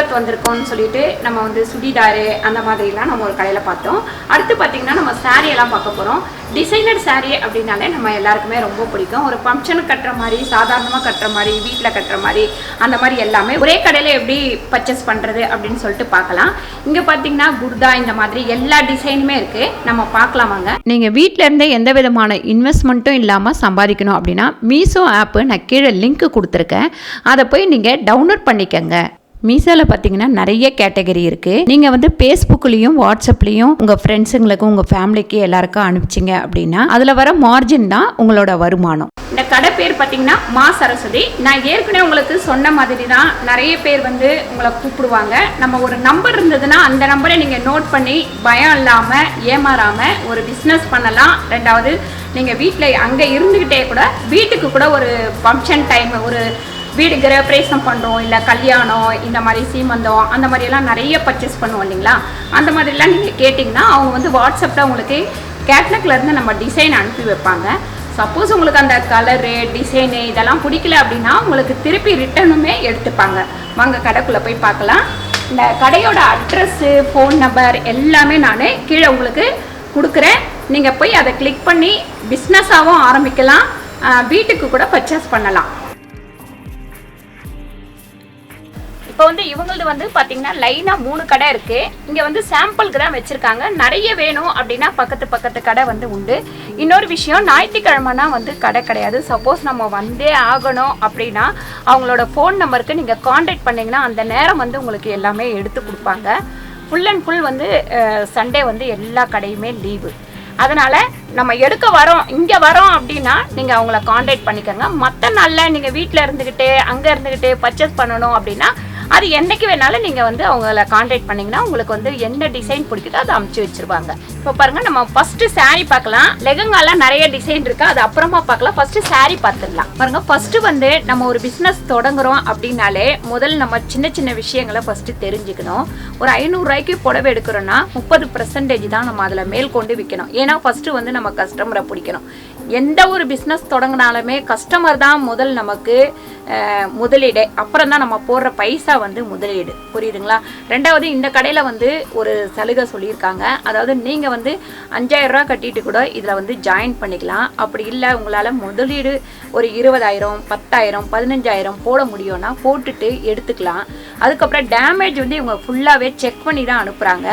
சூரத் வந்திருக்கோம்னு சொல்லிட்டு நம்ம வந்து சுடிதாரு அந்த மாதிரிலாம் நம்ம ஒரு கடையில் பார்த்தோம். அடுத்து பார்த்தீங்கன்னா நம்ம சாரீ எல்லாம் பார்க்க போகிறோம். டிசைனர் சாரீ அப்படின்னாலே நம்ம எல்லாருக்குமே ரொம்ப பிடிக்கும். ஒரு ஃபங்க்ஷனுக்கு கட்டுற மாதிரி, சாதாரணமாக கட்டுற மாதிரி, வீட்டில் கட்டுற மாதிரி, அந்த மாதிரி எல்லாமே ஒரே கடையில் எப்படி பர்ச்சேஸ் பண்ணுறது அப்படின்னு சொல்லிட்டு பார்க்கலாம். இங்கே பார்த்தீங்கன்னா குர்தா இந்த மாதிரி எல்லா டிசைனுமே இருக்குது. நம்ம பார்க்கலாம் வாங்க. நீங்கள் வீட்டில் இருந்தே எந்த விதமான இன்வெஸ்ட்மெண்ட்டும் இல்லாமல் சம்பாதிக்கணும் அப்படின்னா மீஷோ ஆப்பு நான் கீழே லிங்க் கொடுத்துருக்கேன். அதை போய் நீங்கள் டவுன்லோட் பண்ணிக்கங்க. மீஷோவில் பார்த்தீங்கன்னா நிறைய கேட்டகரி இருக்குது. நீங்கள் வந்து ஃபேஸ்புக்லேயும் வாட்ஸ்அப்லேயும் உங்கள் ஃப்ரெண்ட்ஸுங்களுக்கும் உங்கள் ஃபேமிலிக்கு எல்லாருக்கும் அனுப்பிச்சிங்க அப்படின்னா அதில் வர மார்ஜின் தான் உங்களோட வருமானம். இந்த கடை பேர் பார்த்தீங்கன்னா மா சரஸ்வதி. நான் ஏற்கனவே உங்களுக்கு சொன்ன மாதிரி தான் நிறைய பேர் வந்து உங்களை கூப்பிடுவாங்க. நம்ம ஒரு நம்பர் இருந்ததுன்னா அந்த நம்பரை நீங்கள் நோட் பண்ணி பயம் இல்லாமல் ஏமாறாமல் ஒரு பிஸ்னஸ் பண்ணலாம். ரெண்டாவது நீங்கள் வீட்டில் அங்கே இருந்துக்கிட்டே கூட வீட்டுக்கு கூட ஒரு ஃபங்க்ஷன் டைம், ஒரு வீடு கிரகப்பிரவேசம் பண்ணுறோம், இல்லை கல்யாணம், இந்த மாதிரி சீமந்தம், அந்த மாதிரியெல்லாம் நிறைய பர்ச்சேஸ் பண்ணுவோம் இல்லைங்களா. அந்த மாதிரிலாம் நீங்கள் கேட்டிங்கன்னா அவங்க வந்து வாட்ஸ்அப்பில் உங்களுக்கு கேட்லாக்லேருந்து நம்ம டிசைன் அனுப்பி வைப்பாங்க. சப்போஸ் உங்களுக்கு அந்த கலரு டிசைனு இதெல்லாம் பிடிக்கல அப்படின்னா உங்களுக்கு திருப்பி ரிட்டனுமே எடுத்துப்பாங்க. வாங்க கடைக்குள்ளே போய் பார்க்கலாம். இந்த கடையோட அட்ரஸ்ஸு, ஃபோன் நம்பர் எல்லாமே நான் கீழே உங்களுக்கு கொடுக்குறேன். நீங்கள் போய் அதை கிளிக் பண்ணி பிஸ்னஸாகவும் ஆரம்பிக்கலாம், வீட்டுக்கு கூட பர்ச்சேஸ் பண்ணலாம். இப்போ வந்து இவங்களது வந்து பார்த்தீங்கன்னா லைனாக 3 கடை இருக்குது. இங்கே வந்து சாம்பிளுக்கு தான் வச்சுருக்காங்க. நிறைய வேணும் அப்படின்னா பக்கத்து கடை வந்து உண்டு. இன்னொரு விஷயம், ஞாயிற்றுக்கிழமைனா வந்து கடை கிடையாது. சப்போஸ் நம்ம வந்தே ஆகணும் அப்படின்னா அவங்களோட ஃபோன் நம்பருக்கு நீங்கள் காண்டாக்ட் பண்ணிங்கன்னா அந்த நேரம் வந்து உங்களுக்கு எல்லாமே எடுத்து கொடுப்பாங்க. ஃபுல் அண்ட் ஃபுல் வந்து சண்டே வந்து எல்லா கடையுமே லீவு. அதனால் நம்ம எடுக்க வரோம், இங்கே வரோம் அப்படின்னா நீங்கள் அவங்கள காண்டாக்ட் பண்ணிக்கோங்க. மற்ற நாளில் நீங்கள் வீட்டில் இருந்துக்கிட்டு அங்கே இருந்துக்கிட்டு பர்ச்சேஸ் பண்ணணும் அப்படின்னா அது என்றைக்கு வேணாலும் நீங்கள் வந்து அவங்கள காண்டாக்ட் பண்ணிங்கன்னா உங்களுக்கு வந்து என்ன டிசைன் பிடிக்குதோ அதை அமுச்சு வச்சுருவாங்க. இப்போ பாருங்கள், நம்ம ஃபஸ்ட்டு சாரீ பார்க்கலாம். லெகங்காலாம் நிறைய டிசைன் இருக்குது, அது அப்புறமா பார்க்கலாம். ஃபஸ்ட்டு சாரீ பார்த்துடலாம். பாருங்கள், ஃபஸ்ட்டு வந்து நம்ம ஒரு பிஸ்னஸ் தொடங்குறோம் அப்படின்னாலே முதல் நம்ம சின்ன சின்ன விஷயங்களை ஃபஸ்ட்டு தெரிஞ்சுக்கணும். ஒரு 500 ரூபாய்க்கு புடவை எடுக்கிறோன்னா 30% தான் நம்ம அதில் மேல் கொண்டு விற்கணும். ஏன்னா ஃபஸ்ட்டு வந்து நம்ம கஸ்டமரை பிடிக்கணும். எந்த ஒரு பிஸ்னஸ் தொடங்கினாலுமே கஸ்டமர் தான் முதல் நமக்கு முதலீடு, அப்புறம் தான் நம்ம போடுற பைசா வந்து முதலீடு. புரியுதுங்களா? ரெண்டாவது, இந்த கடையில் வந்து ஒரு சலுகை சொல்லியிருக்காங்க. அதாவது நீங்கள் வந்து 5000 ரூபா கட்டிட்டு கூட இதில் வந்து ஜாயின் பண்ணிக்கலாம். அப்படி இல்லை உங்களால் முதலீடு ஒரு 20,000, 10,000, 15,000 போட முடியும்னா போட்டுட்டு எடுத்துக்கலாம். அதுக்கப்புறம் டேமேஜ் வந்து இவங்க ஃபுல்லாகவே செக் பண்ணி தான் அனுப்புகிறாங்க.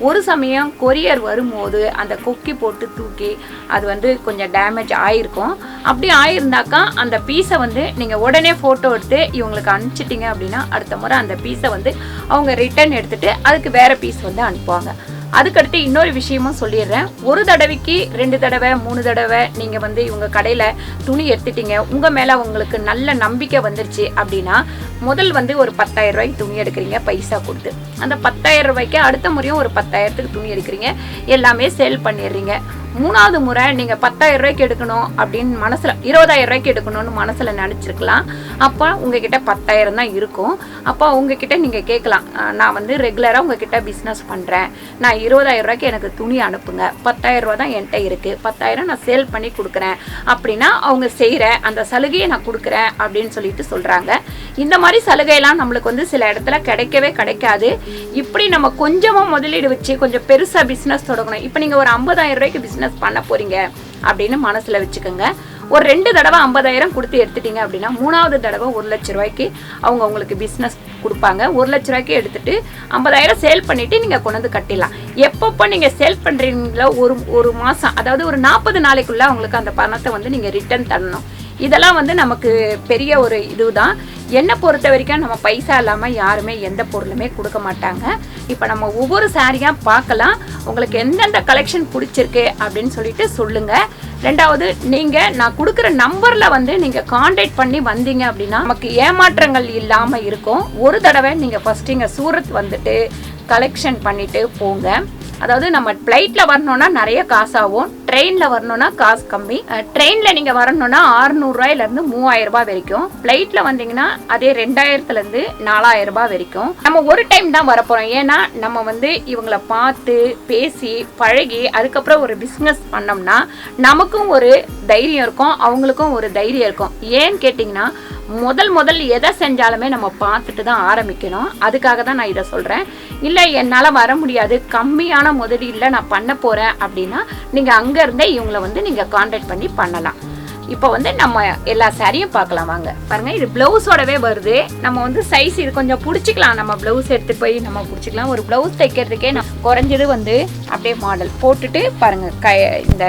ஒரு சமயம் கொரியர் வரும்போது அந்த கொக்கி போட்டு தூக்கி அது வந்து கொஞ்சம் டேமேஜ் ஆகிருக்கும். அப்படி ஆயிருந்தாக்கா அந்த பீஸை வந்து நீங்கள் உடனே ஃபோட்டோ எடுத்து இவங்களுக்கு அனுப்பிச்சிட்டிங்க அப்படின்னா அடுத்த முறை அந்த பீஸை வந்து அவங்க ரிட்டர்ன் எடுத்துகிட்டு அதுக்கு வேறு பீஸ் வந்து அனுப்புவாங்க. அதுக்கடுத்து இன்னொரு விஷயமும் சொல்லிடுறேன். ஒரு தடவைக்கு 2 தடவை 3 தடவை நீங்கள் வந்து இவங்க கடையில் துணி எடுத்துட்டீங்க, உங்கள் மேலே உங்களுக்கு நல்ல நம்பிக்கை வந்துருச்சு அப்படின்னா முதல் வந்து ஒரு 10,000 ரூபாய்க்கு துணி எடுக்கிறீங்க பைசா கொடுத்து. அந்த 10,000 ரூபாய்க்கு அடுத்த முறையும் ஒரு 10,000த்துக்கு துணி எடுக்கிறீங்க, எல்லாமே சேல் பண்ணிடுறீங்க. 3வது முறை நீங்கள் 10,000 ரூபாய்க்கு எடுக்கணும் அப்படின்னு மனசில் 20,000 ரூபாய்க்கு எடுக்கணும்னு மனசில் நினச்சிருக்கலாம். அப்போ உங்ககிட்ட 10,000 தான் இருக்கும். அப்போ உங்ககிட்ட நீங்கள் கேட்கலாம், நான் வந்து ரெகுலராக உங்ககிட்ட பிஸ்னஸ் பண்ணுறேன், நான் 20,000 ரூபாய்க்கு எனக்கு துணி அனுப்புங்க, 10,000 ரூபா தான் என்கிட்ட இருக்குது, 10,000 நான் சேல் பண்ணி கொடுக்குறேன் அப்படின்னா அவங்க செய்கிற அந்த சலுகையை நான் கொடுக்குறேன் அப்படின்னு சொல்லிட்டு சொல்கிறாங்க. இந்த மாதிரி சலுகையெல்லாம் நம்மளுக்கு வந்து சில இடத்துல கிடைக்கவே கிடைக்காது. இப்படி நம்ம கொஞ்சமாக முதலீடு வச்சு கொஞ்சம் பெருசாக பிஸ்னஸ் தொடங்கணும். இப்போ நீங்கள் ஒரு 50,000 ரூபாய்க்கு பிஸ்னஸ் பண்ண போறீங்க அப்படின்னு மனசுல வச்சுக்கோங்க. ஒரு 2 தடவை 50,000 கொடுத்து எடுத்துட்டீங்க அப்படின்னா 3வது தடவை 1 லட்ச ரூபாய்க்கு அவங்க உங்களுக்கு பிஸ்னஸ் கொடுப்பாங்க. 1 லட்ச ரூபாய்க்கு எடுத்துட்டு 50,000 சேல் பண்ணிட்டு நீங்க கொண்டு வந்து கட்டிடலாம். எப்பப்போ நீங்க சேல் பண்றீங்களோ ஒரு மாசம், அதாவது ஒரு 40 நாளைக்குள்ள அவங்களுக்கு அந்த பணத்தை வந்து நீங்க ரிட்டர்ன் தரணும். இதெல்லாம் வந்து நமக்கு பெரிய ஒரு இதுதான். என்னை பொறுத்த வரைக்கும் நம்ம பைசா இல்லாமல் யாருமே எந்த பொருளுமே கொடுக்க மாட்டாங்க. இப்போ நம்ம ஒவ்வொரு சாரியாக பார்க்கலாம். உங்களுக்கு எந்தெந்த கலெக்ஷன் பிடிச்சிருக்கு அப்படின்னு சொல்லிட்டு சொல்லுங்கள். ரெண்டாவது, நீங்கள் நான் கொடுக்குற நம்பரில் வந்து நீங்கள் காண்டாக்ட் பண்ணி வந்தீங்க அப்படின்னா நமக்கு ஏமாற்றங்கள் இல்லாமல் இருக்கும். ஒரு தடவை நீங்கள் ஃபஸ்ட்டு இங்கே சூரத் வந்துட்டு கலெக்ஷன் பண்ணிவிட்டு போங்க. அதாவது நம்ம ஃப்ளைட்டில் வரணும்னா நிறைய காசாகும், ட்ரெயினில் வரணும்னா காசு கம்மி. ட்ரெயினில் நீங்கள் வரணும்னா 600 ரூபாயிலேருந்து 3000 ரூபாய் வரைக்கும், ஃப்ளைட்டில் வந்தீங்கன்னா அதே 2000லேருந்து 4000 ரூபாய் வரைக்கும். நம்ம ஒரு டைம் தான் வரப்போகிறோம். ஏன்னா நம்ம வந்து இவங்களை பார்த்து பேசி பழகி அதுக்கப்புறம் ஒரு பிஸ்னஸ் பண்ணோம்னா நமக்கும் ஒரு தைரியம் இருக்கும், அவங்களுக்கும் ஒரு தைரியம் இருக்கும். ஏன்னு கேட்டிங்கன்னா முதல் எதை செஞ்சாலுமே நம்ம பார்த்துட்டு தான் ஆரம்பிக்கணும். அதுக்காக தான் நான் இதை சொல்கிறேன். இல்லை என்னால் வர முடியாது, கம்மியான முதலீடில் நான் பண்ண போகிறேன் அப்படின்னா நீங்கள் அங்கேருந்தே இவங்களை வந்து நீங்கள் கான்டாக்ட் பண்ணி பண்ணலாம். இப்போ வந்து நம்ம எல்லா சாரியும் பார்க்கலாம் வாங்க. பாருங்கள், இது ப்ளவுஸோடவே வருது. நம்ம வந்து சைஸ் இது கொஞ்சம் பிடிச்சிக்கலாம். நம்ம ப்ளவுஸ் எடுத்து போய் நம்ம பிடிச்சிக்கலாம். ஒரு ப்ளவுஸ் தைக்கிறதுக்கே நம்ம குறைஞ்சது வந்து அப்படியே மாடல் போட்டுட்டு பாருங்கள், இந்த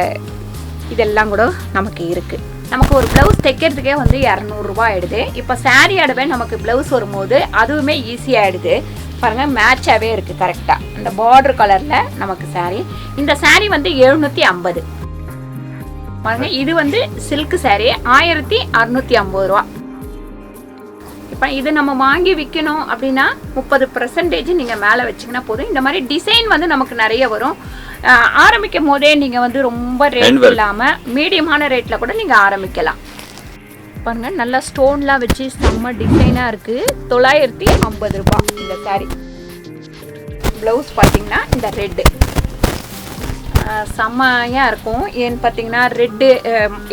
இதெல்லாம் கூட நமக்கு இருக்குது. நமக்கு ஒரு ப்ளவுஸ் தைக்கிறதுக்கே வந்து 200 ரூபா ஆயிடுது. இப்போ சாரீ ஆடவே நமக்கு ப்ளவுஸ் வரும்போது அதுவுமே ஈஸியாகிடுது. பாருங்கள், மேட்சாகவே இருக்குது கரெக்டாக. இந்த பார்டர் கலரில் நமக்கு சாரீ. இந்த சாரீ வந்து 750. பாருங்க, இது வந்து சில்க் சாரீ 1650 ரூபா. இப்போ இது நம்ம வாங்கி விற்கணும் அப்படின்னா 30% நீங்கள் மேலே வச்சிங்கன்னா போதும். இந்த மாதிரி டிசைன் வந்து நமக்கு நிறைய வரும். ஆரம்பிக்கும் போதே நீங்கள் வந்து ரொம்ப ரேட் இல்லாமல் மீடியமான ரேட்டில் கூட நீங்கள் ஆரம்பிக்கலாம். பாருங்க, நல்லா ஸ்டோன்லாம் வச்சு செம்ம டிசைனாக இருக்குது. 950 ரூபா இந்த சாரீ. ப்ளவுஸ் பார்த்தீங்கன்னா இந்த ரெட்டு செம்மையாக இருக்கும். ஏன்னு பார்த்தீங்கன்னா ரெட்டு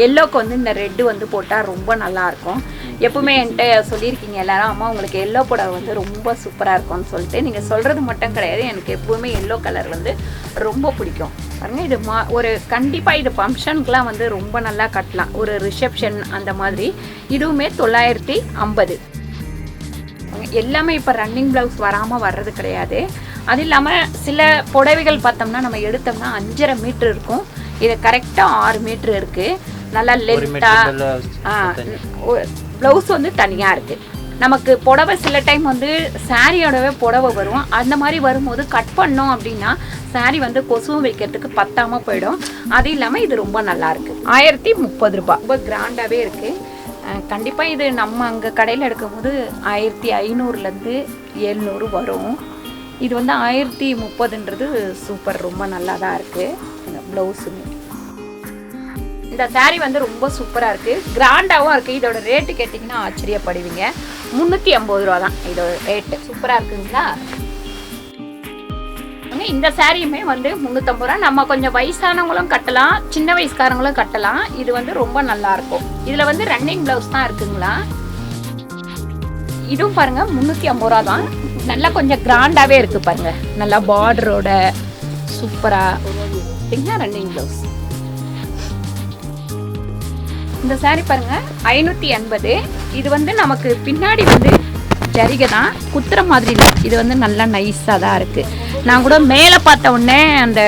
எல்லோக்கு வந்து இந்த ரெட்டு வந்து போட்டால் ரொம்ப நல்லாயிருக்கும். எப்பவுமே என்கிட்ட சொல்லியிருக்கீங்க எல்லாரும், அம்மா உங்களுக்கு எல்லோ புடவை வந்து ரொம்ப சூப்பராக இருக்கும்னு சொல்லிட்டு. நீங்கள் சொல்கிறது மட்டும் கிடையாது, எனக்கு எப்பவுமே எல்லோ கலர் வந்து ரொம்ப பிடிக்கும். பாருங்கள், இது ஒரு கண்டிப்பாக இது ஃபங்க்ஷனுக்குலாம் வந்து ரொம்ப நல்லா கட்டலாம். ஒரு ரிசப்ஷன் அந்த மாதிரி. இதுவுமே 950. எல்லாமே இப்போ ரன்னிங் ப்ளவுஸ் வராமல் வர்றது கிடையாது. அது இல்லாமல் சில புடவைகள் பார்த்தோம்னா நம்ம எடுத்தோம்னா 5.5 மீட்டர் இருக்கும். இது கரெக்டாக 6 மீட்டர் இருக்குது. நல்லா லென்த்தாக ப்ளவுஸ் வந்து தனியாக இருக்குது. நமக்கு புடவை சில டைம் வந்து சாரியோடவே புடவை வரும். அந்த மாதிரி வரும்போது கட் பண்ணோம் அப்படின்னா சாரீ வந்து கொசுவும் வைக்கிறதுக்கு பத்தாமல் போயிடும். அது இல்லாமல் இது ரொம்ப நல்லாயிருக்கு. 1030 ரூபா. ரொம்ப கிராண்டாகவே இருக்குது. கண்டிப்பாக இது நம்ம அங்கே கடையில் எடுக்கும்போது 1500லேருந்து 700 வரும். இது வந்து 1030ன்றது சூப்பர், ரொம்ப நல்லா தான் இருக்குது. ப்ளவுஸுமே இந்த சாரீ வந்து ரொம்ப சூப்பராக இருக்குது, கிராண்டாகவும் இருக்குது. இதோட ரேட்டு கேட்டிங்கன்னா ஆச்சரியப்படுவீங்க. 350 ரூபா தான் இதோட ரேட்டு. சூப்பராக இருக்குங்களா? இந்த சாரியுமே வந்து 350 ரூபா. நம்ம கொஞ்சம் வயசானவங்களும் கட்டலாம், சின்ன வயசுக்காரங்களும் கட்டலாம். இது வந்து ரொம்ப நல்லாயிருக்கும். இதில் வந்து ரன்னிங் ப்ளவுஸ் தான் இருக்குங்களா. இதுவும் பாருங்க 350 ரூபா தான். நல்லா கொஞ்சம் கிராண்டாகவே இருக்குது பாருங்க. நல்லா பார்டரோட சூப்பராக ரன்னிங் ப்ளவுஸ். இந்த சாரீ பாருங்க 580. இது வந்து நமக்கு பின்னாடி வந்து ஜரிகை தான், குத்துற மாதிரி இல்லை. இது வந்து நல்லா நைஸாக தான் இருக்குது. நான் கூட மேலே பார்த்த உடனே அந்த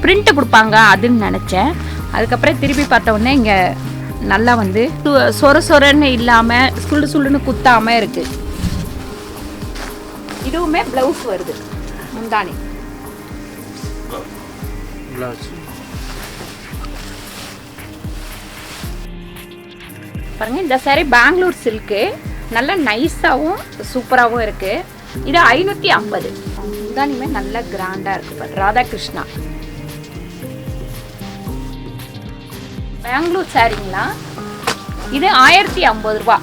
பிரிண்ட் கொடுப்பாங்க அதுன்னு நினச்சேன். அதுக்கப்புறம் திருப்பி பார்த்த உடனே இங்கே நல்லா வந்து சொரன்னு இல்லாமல் சுள்ளுன்னு குத்தாமல் இருக்குது. இதுவுமே ப்ளவுஸ் வருது, முந்தானி பாருங்க. இந்த சாரீ பெங்களூர் சில்க்கு, நல்லா நைஸாகவும் சூப்பராகவும் இருக்குது. இது 550. முந்தானியுமே நல்லா கிராண்டாக இருக்குது. ராதாகிருஷ்ணா பெங்களூர் சாரீங்களா. இது 1050 ரூபா.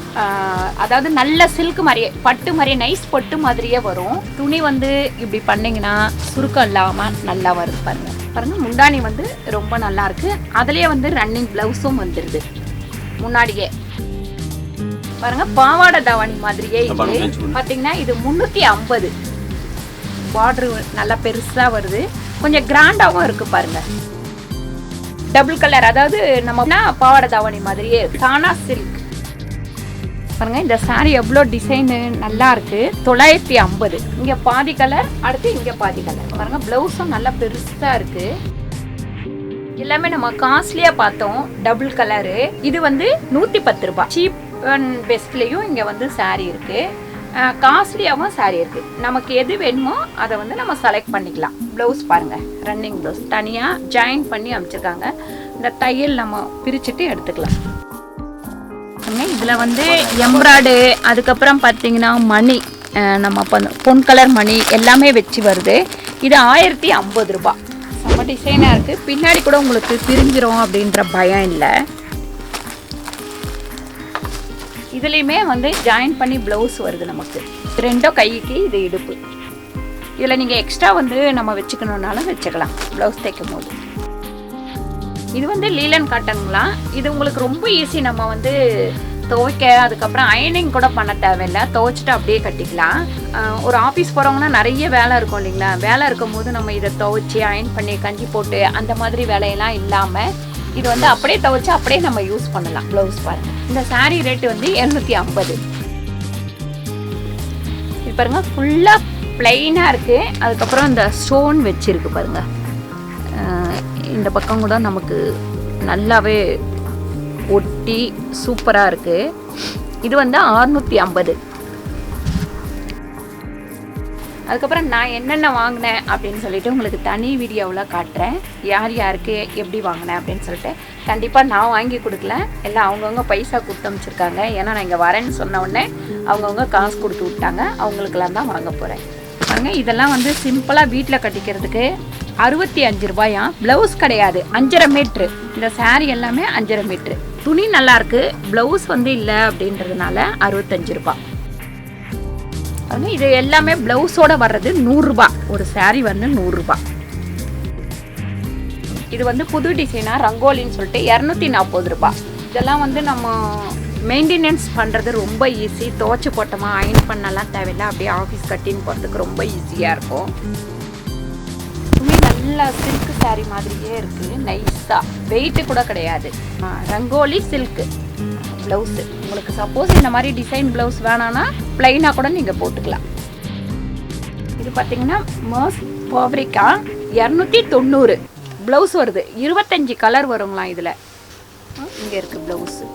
அதாவது நல்ல சில்க் மாதிரியே, பட்டு மாதிரியே, நைஸ் பட்டு மாதிரியே வரும். துணி வந்து இப்படி பண்ணிங்கன்னா சுருக்கம் இல்லாமல் நல்லா வருது பாருங்க. பாருங்க, முந்தானி வந்து ரொம்ப நல்லா இருக்கு. அதுலேயே வந்து ரன்னிங் ப்ளவுஸும் வந்துடுது முன்னாடியே. பாருங்க, பாவாடை தாவணி மாதிரியே இது பார்த்தீங்கன்னா இது 350. பார்டரு நல்லா பெருசாக வருது, கொஞ்சம் கிராண்டாகவும் இருக்குது பாருங்க. டபுள் கலர், அதாவது நம்ம பாவாடை தாவணி மாதிரியே தானா சில்க். பாருங்க, இந்த சாரீ எவ்வளோ டிசைனு நல்லா இருக்கு. 950. இங்கே பாதி கலர், அடுத்து இங்கே பாதி கலர். பாருங்க, ப்ளவுஸும் நல்லா பெருசாக இருக்கு. எல்லாமே நம்ம காஸ்ட்லியாக பார்த்தோம். Double colour. இது வந்து 110 ரூபா. சீப் அண்ட் பெஸ்ட்லேயும் இங்கே வந்து சாரீ இருக்குது, காஸ்ட்லியாகவும் சாரீ இருக்குது. நமக்கு எது வேணுமோ அதை வந்து நம்ம செலக்ட் பண்ணிக்கலாம். ப்ளவுஸ் பாருங்கள், ரன்னிங் ப்ளவுஸ் தனியாக ஜாயின் பண்ணி அமைச்சிருக்காங்க. இந்த தையல் நம்ம பிரிச்சுட்டு எடுத்துக்கலாம். இதில் வந்து எம்ப்ராய்டு, அதுக்கப்புறம் பார்த்தீங்கன்னா மணி, நம்ம பொன் கலர் மணி எல்லாமே வச்சு வருது. இது 1050 ரூபா. செம்ம டிசைனாக இருக்குது. பின்னாடி கூட உங்களுக்கு பிரிஞ்சிரும் அப்படின்ற பயம் இல்லை. இதுலேயுமே வந்து ஜாயின் பண்ணி ப்ளவுஸ் வருது நமக்கு. ரெண்டோ கைக்கு, இது இடுப்பு. இதில் நீங்கள் எக்ஸ்ட்ரா வந்து நம்ம வச்சுக்கணுன்னாலும் வச்சுக்கலாம் ப்ளவுஸ் தைக்கும் போது. இது வந்து லீலன் காட்டனுங்களா. இது உங்களுக்கு ரொம்ப ஈஸி. நம்ம வந்து துவைக்க அதுக்கப்புறம் அயனிங் கூட பண்ண தேவையில்லை, துவைச்சிட்டு அப்படியே கட்டிக்கலாம். ஒரு ஆஃபீஸ் போகிறவங்கன்னா நிறைய வேலை இருக்கும் இல்லைங்களா, வேலை இருக்கும் போது நம்ம இதை துவைச்சி அயன் பண்ணி கஞ்சி போட்டு அந்த மாதிரி வேலையெல்லாம் இல்லாமல் இது வந்து அப்படியே துவைச்சி அப்படியே நம்ம யூஸ் பண்ணலாம். ப்ளவுஸ் பாருங்கள், இந்த சாரீ ரேட்டு வந்து 250. இது பாருங்கள் ஃபுல்லாக பிளைனாக இருக்குது. அதுக்கப்புறம் இந்த ஸ்டோன் வச்சுருக்கு பாருங்கள். இந்த பக்கம் கூட நமக்கு நல்லாவே ஒட்டி சூப்பராக இருக்குது. இது வந்து 650. அதுக்கப்புறம் நான் என்னென்ன வாங்கினேன் அப்படின்னு சொல்லிட்டு உங்களுக்கு தனி வீடியோவில் காட்டுறேன். யார் யாருக்கு எப்படி வாங்கினேன் அப்படின்னு சொல்லிட்டு. கண்டிப்பாக நான் வாங்கி கொடுக்கல, எல்லாம் அவங்கவுங்க பைசா கொடுத்து அனுப்பிச்சிருக்காங்க. ஏன்னா நான் இங்கே வரேன்னு சொன்ன உடனே அவங்கவுங்க காசு கொடுத்து விட்டாங்க, அவங்களுக்கெல்லாம் தான் வாங்க போகிறேன். பாருங்க, இதெல்லாம் வந்து சிம்பிளாக வீட்டில் கட்டிக்கிறதுக்கு 65 ரூபாயா. ப்ளவுஸ் கிடையாது, 5.5 மீட்ரு. இந்த சாரீ எல்லாமே 5.5 மீட்ரு. துணி நல்லாயிருக்கு, ப்ளவுஸ் வந்து இல்லை அப்படின்றதுனால 65 ரூபாய். இது எல்லாமே ப்ளவுஸோட வர்றது 100 ரூபாய். ஒரு சாரீ வந்து 100 ரூபாய். இது வந்து புது டிசைனாக ரங்கோலின்னு சொல்லிட்டு 240 ரூபாய். இதெல்லாம் வந்து நம்ம மெயின்டெனன்ஸ் பண்ணுறது ரொம்ப ஈஸி. துவைச்சி போட்டோமா அயன் பண்ணலாம் தேவையில்லை, அப்படியே ஆஃபீஸ் கட்டின்னு போகிறதுக்கு ரொம்ப ஈஸியாக இருக்கும். துணி நல்லா சில்க் சாரீ மாதிரியே இருக்குது, நைஸாக, வெயிட்டு கூட கிடையாது. Rangoli silk blouse. உங்களுக்கு சப்போஸ் இந்த மாதிரி டிசைன் ப்ளவுஸ் வேணான்னா ப்ளைனாக கூட நீங்கள் போட்டுக்கலாம். இது பார்த்தீங்கன்னா மர்ஸ் ஃபேப்ரிக்கா 290 ப்ளவுஸ் வருது. 25 கலர் வருங்களாம் இதில். இங்கே இருக்குது ப்ளவுஸு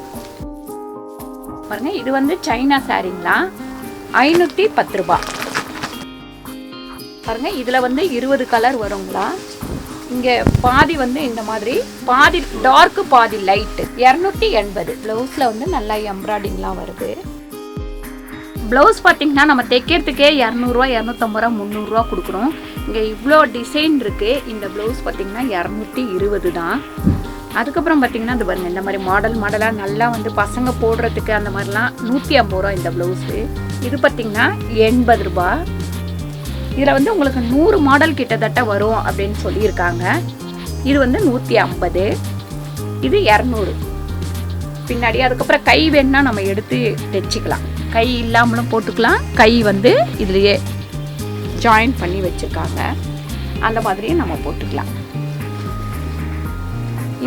பாருங்க. இது வந்து சைனா சாரீங்களா, 510 ரூபாய். பாருங்க, இதில் வந்து 20 கலர் வருங்களா. இங்கே பாதி வந்து இந்த மாதிரி, பாதி டார்க்கு பாதி லைட்டு. 280. ப்ளவுஸில் வந்து நல்லா எம்ப்ராய்டிங்லாம் வருது. ப்ளவுஸ் பார்த்திங்கன்னா நம்ம தைக்கிறதுக்கே 200 ரூபா, 250 ரூபா, 300 ரூபா கொடுக்குறோம். இங்கே இவ்வளோ டிசைன் இருக்குது. இந்த ப்ளவுஸ் பார்த்திங்கன்னா 220 தான். அதுக்கப்புறம் பார்த்திங்கன்னா இது பாருங்கள், இந்த மாதிரி மாடலாக நல்லா வந்து பசங்க போடுறதுக்கு அந்த மாதிரிலாம் 150 ரூபா இந்த ப்ளவுஸு. இது பார்த்திங்கன்னா 80 ரூபா. இதில் வந்து உங்களுக்கு 100 மாடல் கிட்டத்தட்ட வரும் அப்படின்னு சொல்லியிருக்காங்க. இது வந்து 150, இது 200 பின்னாடி. அதுக்கப்புறம் கை வேணுன்னா நம்ம எடுத்து தைச்சிக்கலாம், கை இல்லாமலும் போட்டுக்கலாம். கை வந்து இதுலேயே ஜாயின் பண்ணி வச்சுருக்காங்க, அந்த மாதிரியும் நம்ம போட்டுக்கலாம்.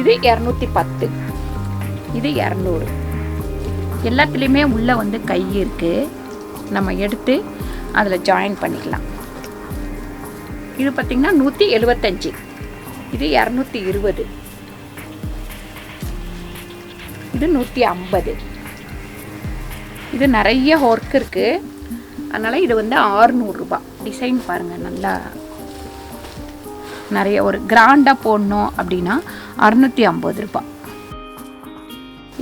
இது 210, இது 200. எல்லாத்துலேயுமே உள்ளே வந்து கை இருக்குது, நம்ம எடுத்து அதில் ஜாயின் பண்ணிக்கலாம். இது பார்த்திங்கன்னா 175, இது 220, இது 150. இது நிறைய ஒர்க் இருக்குது, அதனால் இது வந்து 600 ரூபாய். டிசைன் பாருங்கள், நல்லா நிறைய ஒரு கிராண்டாக போடணும் அப்படின்னா 650 ரூபாய்.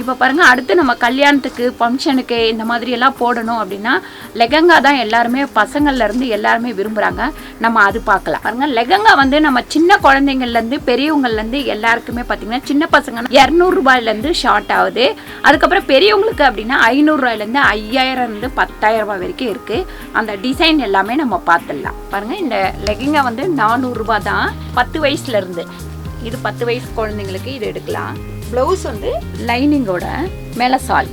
இப்போ பாருங்கள், அடுத்து நம்ம கல்யாணத்துக்கு ஃபங்க்ஷனுக்கு இந்த மாதிரியெல்லாம் போடணும் அப்படின்னா லெகங்கா தான் எல்லாருமே பசங்கள்லேருந்து எல்லாருமே விரும்புகிறாங்க. நம்ம அது பார்க்கலாம். பாருங்கள், லெகங்கா வந்து நம்ம சின்ன குழந்தைங்கள்லேருந்து பெரியவங்கள்லேருந்து எல்லாருக்குமே பார்த்திங்கன்னா, சின்ன பசங்கன்னா 200 ரூபாயிலேருந்து ஷார்ட் ஆகுது. அதுக்கப்புறம் பெரியவங்களுக்கு அப்படின்னா 500 ரூபாயிலேருந்து 5000 10,000 ரூபாய் வரைக்கும் இருக்குது. அந்த டிசைன் எல்லாமே நம்ம பார்த்துடலாம். பாருங்கள், இந்த லெகிங்கா வந்து 400 ரூபாய் தான் 10 வயசுலேருந்து. இது 10 வயசு குழந்தைங்களுக்கு இது எடுக்கலாம். ப்ளவுஸ் வந்து லைனிங்கோட மேலே சால்.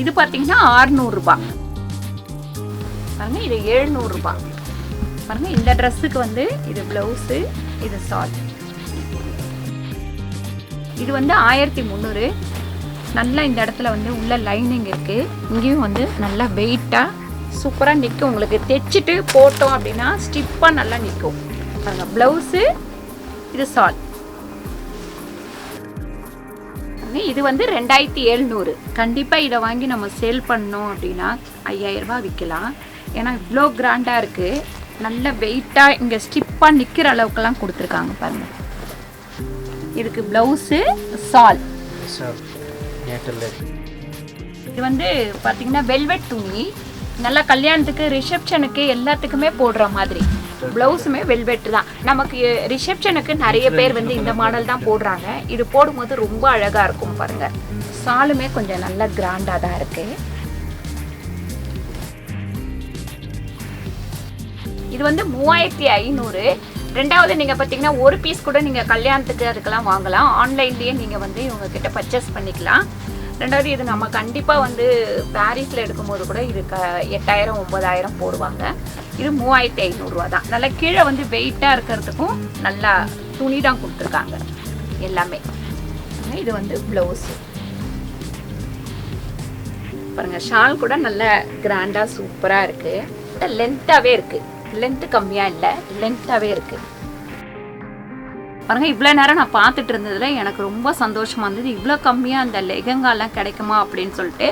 இது பார்த்தீங்கன்னா 600 ரூபாய். பாருங்க, இது 700 ரூபாய். பாருங்க, இந்த ட்ரெஸ்ஸுக்கு வந்து இது ப்ளவுஸு, இது சால். இது வந்து 1300. நல்லா இந்த இடத்துல வந்து உள்ள லைனிங் இருக்குது. இங்கேயும் வந்து நல்லா வெயிட்டாக சூப்பராக நிற்கும். உங்களுக்கு தைச்சிட்டு போட்டோம் அப்படின்னா ஸ்டிப்பாக நல்லா நிற்கும். பாருங்க, ப்ளவுஸு, இது சால். இது வந்து 2700. கண்டிப்பாக இதை வாங்கி நம்ம சேல் பண்ணோம் அப்படின்னா 5000 ரூபாய் விற்கலாம். ஏன்னா இவ்வளோ கிராண்டாக இருக்குது, நல்ல வெயிட்டாக இங்கே ஸ்டிப்பாக நிற்கிற அளவுக்கெல்லாம் கொடுத்துருக்காங்க. பாருங்கள், இதுக்கு ப்ளவுஸு, சால். இது வந்து பார்த்திங்கன்னா வெல்வெட் துணி, நல்லா கல்யாணத்துக்கு ரிசப்ஷனுக்கு எல்லாத்துக்குமே போடுற மாதிரி. ப்ளவுஸுமே வெல்வெட் தான். நமக்கு ரிசப்ஷனுக்கு நிறைய பேர் வந்து இந்த மாடல் தான் போடுறாங்க. இது போடும்போது ரொம்ப அழகாக இருக்கும். பாருங்கள், சாலுமே கொஞ்சம் நல்லா கிராண்டாக தான் இருக்குது. இது வந்து 3500. ரெண்டாவது நீங்கள் பார்த்தீங்கன்னா ஒரு பீஸ் கூட நீங்கள் கல்யாணத்துக்கு அதுக்கெல்லாம் வாங்கலாம். ஆன்லைன்லேயே நீங்கள் வந்து இவங்க கிட்ட பர்ச்சேஸ் பண்ணிக்கலாம். ரெண்டாவது இது நம்ம கண்டிப்பாக வந்து பாரிஸில் எடுக்கும்போது கூட இது 8000 9000 போடுவாங்க. இது 3500 தான். நல்லா கீழே வந்து வெயிட்டாக இருக்கிறதுக்கும் நல்லா துணி தான் கொடுத்துருக்காங்க எல்லாமே. இது வந்து ப்ளவுஸு பாருங்கள். ஷால் கூட நல்ல கிராண்டாக சூப்பராக இருக்குது. லென்த்தாகவே இருக்குது. லென்த்து கம்மியாக இல்லை, லென்த்தாகவே இருக்குது பாருங்கள். இவ்வளோ நேரம் நான் பார்த்துட்டு இருந்ததில் எனக்கு ரொம்ப சந்தோஷமாக இருந்தது. இவ்வளோ கம்மியாக அந்த லெஹங்காலாம் கிடைக்குமா அப்படின்னு சொல்லிட்டு.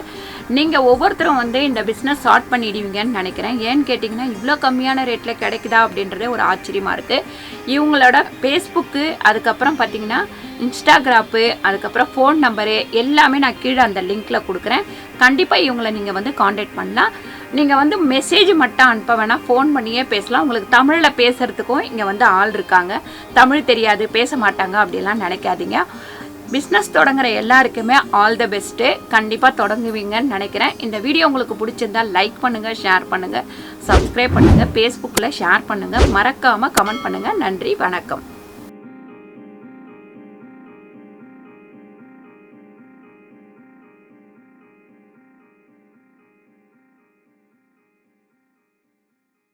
நீங்கள் ஒவ்வொருத்தரும் வந்து இந்த பிஸ்னஸ் ஸ்டார்ட் பண்ணிடுவீங்கன்னு நினைக்கிறேன். ஏன்னு கேட்டிங்கன்னா இவ்வளோ கம்மியான ரேட்டில் கிடைக்குதா அப்படின்றதே ஒரு ஆச்சரியமாக இருக்குது. இவங்களோட ஃபேஸ்புக்கு, அதுக்கப்புறம் பார்த்திங்கன்னா இன்ஸ்டாகிராப்பு, அதுக்கப்புறம் ஃபோன் நம்பரு எல்லாமே நான் கீழே அந்த லிங்க்கில் கொடுக்குறேன். கண்டிப்பாக இவங்களை நீங்கள் வந்து காண்டாக்ட் பண்ணலாம். நீங்கள் வந்து மெசேஜ் மட்டும் அனுப்ப வேணால், ஃபோன் பண்ணியே பேசலாம். உங்களுக்கு தமிழில் பேசுகிறதுக்கும் இங்கே வந்து ஆள் இருக்காங்க. தமிழ் தெரியாது, பேச மாட்டாங்க அப்படிலாம் நினைக்காதீங்க. பிஸ்னஸ் தொடங்குற எல்லாருக்குமே ஆல் த பெஸ்ட்டு. கண்டிப்பாக தொடங்குவீங்கன்னு நினைக்கிறேன். இந்த வீடியோ உங்களுக்கு பிடிச்சிருந்தால் லைக் பண்ணுங்கள், ஷேர் பண்ணுங்கள், சப்ஸ்கிரைப் பண்ணுங்கள், ஃபேஸ்புக்கில் ஷேர் பண்ணுங்கள், மறக்காமல் கமெண்ட் பண்ணுங்கள். நன்றி, வணக்கம்.